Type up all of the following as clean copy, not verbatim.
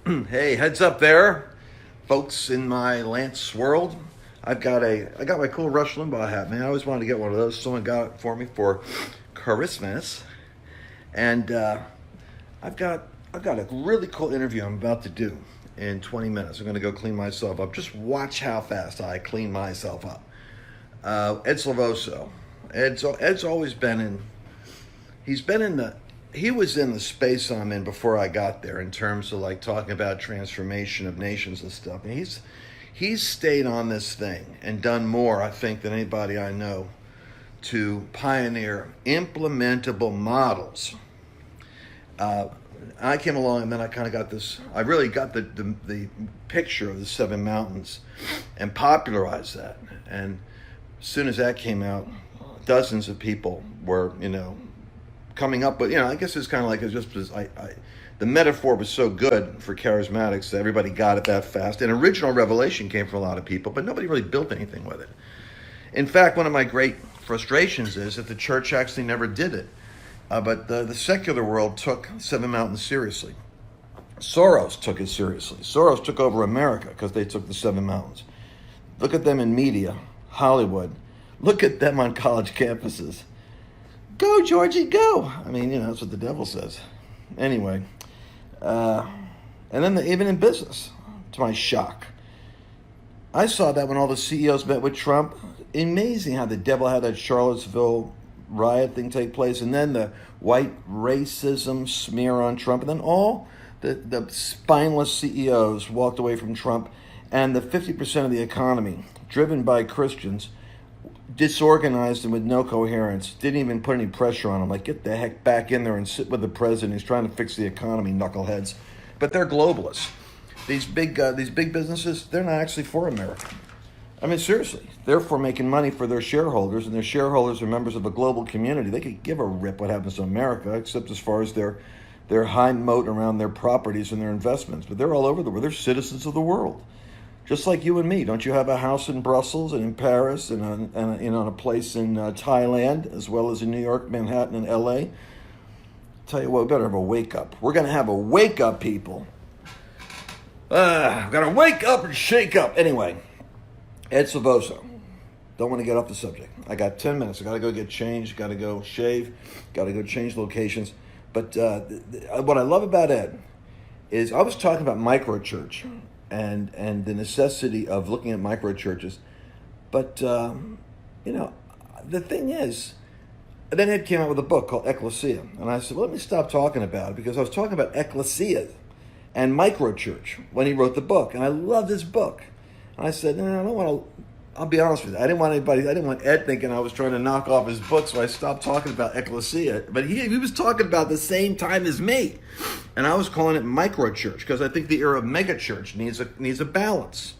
Hey, heads up there, folks in my Lance world. I got my cool Rush Limbaugh hat, man. I always wanted to get one of those. Someone got it for me for Christmas, and I've got a really cool interview I'm about to do in 20 minutes. I'm going to go clean myself up. Just watch how fast I clean myself up. Ed Silvoso. Ed's always been in. He's been in the he was in the space I'm in before I got there in terms of like talking about transformation of nations and stuff. And he's stayed on this thing and done more, I think, than anybody I know to pioneer implementable models. I came along and then I kind of got this. I really got the picture of the seven mountains and popularized that. And as soon as that came out, dozens of people were coming up, but I guess it's kind of like the metaphor was so good for charismatics that everybody got it that fast. And original revelation came from a lot of people, but nobody really built anything with it. In fact, one of my great frustrations is that the church actually never did it, but the secular world took Seven Mountains seriously. Soros took it seriously. Soros took over America because they took the Seven Mountains. Look at them in media, Hollywood. Look at them on college campuses. Go, Georgie, go. I mean, that's what the devil says. Anyway, and then even in business, to my shock, I saw that when all the CEOs met with Trump. Amazing how the devil had that Charlottesville riot thing take place, and then the white racism smear on Trump, and then all the spineless CEOs walked away from Trump, and the 50% of the economy, driven by Christians, disorganized and with no coherence, didn't even put any pressure on him. Like, get the heck back in there and sit with the president. He's trying to fix the economy, knuckleheads. But they're globalists. These big businesses, they're not actually for America. I mean, seriously, they're for making money for their shareholders, and their shareholders are members of a global community. They could give a rip what happens to America, except as far as their high moat around their properties and their investments. But they're all over the world. They're citizens of the world. Just like you and me. Don't you have a house in Brussels and in Paris and a place in Thailand, as well as in New York, Manhattan, and L.A.? Tell you what, we better have a wake-up. We're going to have a wake-up, people. We've got to wake up and shake up. Anyway, Ed Silvoso. Don't want to get off the subject. I got 10 minutes. I got to go get changed. Got to go shave. Got to go change locations. But what I love about Ed is I was talking about microchurch and the necessity of looking at micro churches. But, the thing is, then Ed came out with a book called Ecclesia. And I said, well, let me stop talking about it, because I was talking about Ecclesia and micro church when he wrote the book. And I love this book. And I said, no, I don't want to, I'll be honest with you. I didn't want Ed thinking I was trying to knock off his book, so I stopped talking about Ecclesia. But he was talking about the same time as me. And I was calling it microchurch, because I think the era of megachurch needs a balance.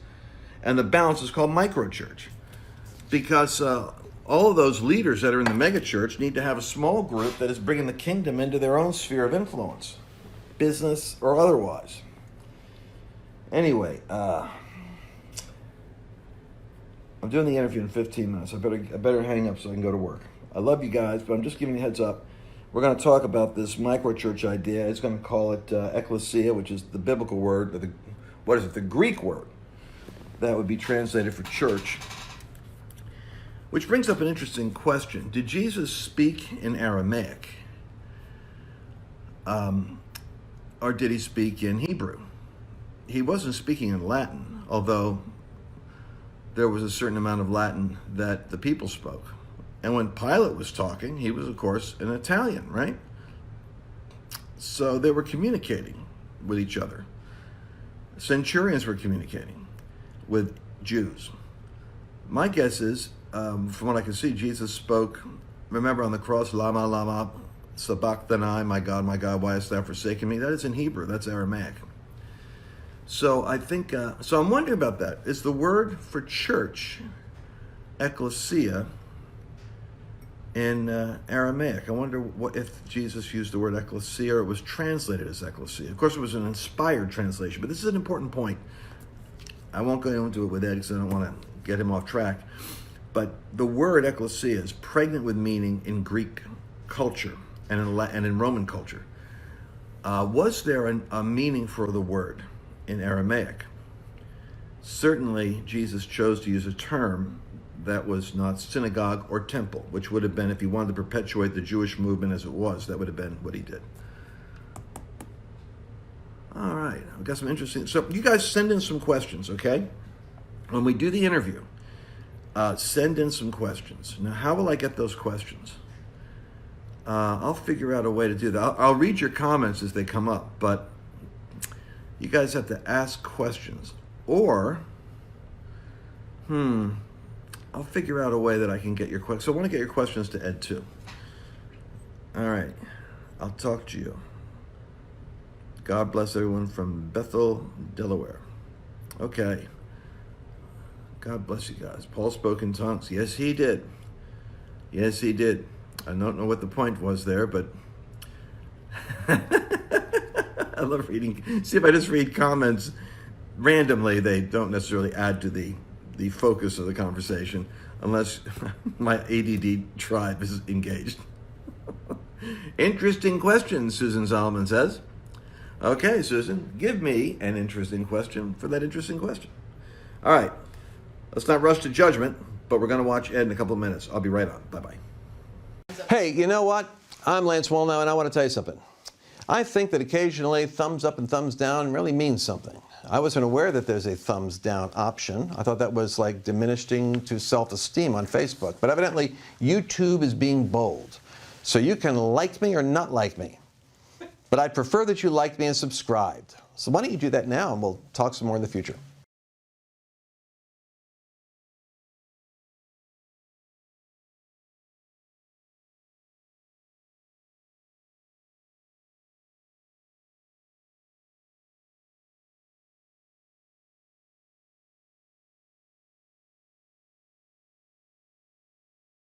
And the balance is called microchurch. Because all of those leaders that are in the megachurch need to have a small group that is bringing the kingdom into their own sphere of influence, business or otherwise. Anyway, I'm doing the interview in 15 minutes. I better hang up so I can go to work. I love you guys, but I'm just giving you a heads up. We're going to talk about this microchurch idea. It's going to call it ecclesia, which is the biblical word, or the Greek word that would be translated for church. Which brings up an interesting question. Did Jesus speak in Aramaic? Or did he speak in Hebrew? He wasn't speaking in Latin, although there was a certain amount of Latin that the people spoke. And when Pilate was talking, he was, of course, an Italian, right? So they were communicating with each other. Centurions were communicating with Jews. My guess is, from what I can see, Jesus spoke, remember on the cross, Lama, Lama, Sabachthani, my God, why hast thou forsaken me? That is in Hebrew, that's Aramaic. So I think, so I'm wondering about that. Is the word for church, ecclesia, in Aramaic? I wonder if Jesus used the word ecclesia or it was translated as ecclesia. Of course, it was an inspired translation, but this is an important point. I won't go into it with Ed because I don't want to get him off track. But the word ecclesia is pregnant with meaning in Greek culture and in Roman culture. Was there a meaning for the word? in Aramaic. Certainly, Jesus chose to use a term that was not synagogue or temple, which would have been, if he wanted to perpetuate the Jewish movement as it was, that would have been what he did. All right, I've got some interesting, so you guys send in some questions, okay? When we do the interview, send in some questions. Now, how will I get those questions? I'll figure out a way to do that. I'll read your comments as they come up, but you guys have to ask questions. Or, I'll figure out a way that I can get your questions. So I want to get your questions to Ed too. All right, I'll talk to you. God bless everyone from Bethel, Delaware. Okay. God bless you guys. Paul spoke in tongues. Yes, he did. Yes, he did. I don't know what the point was there, but I love reading. See, if I just read comments randomly, they don't necessarily add to the focus of the conversation unless my ADD tribe is engaged. Interesting question, Susan Solomon says. Okay, Susan, give me an interesting question for that interesting question. All right, let's not rush to judgment, but we're going to watch Ed in a couple of minutes. I'll be right on. Bye-bye. Hey, you know what? I'm Lance Wallnau, and I want to tell you something. I think that occasionally thumbs up and thumbs down really means something. I wasn't aware that there's a thumbs down option. I thought that was like diminishing to self-esteem on Facebook. But evidently, YouTube is being bold. So you can like me or not like me. But I'd prefer that you liked me and subscribed. So why don't you do that now, and we'll talk some more in the future.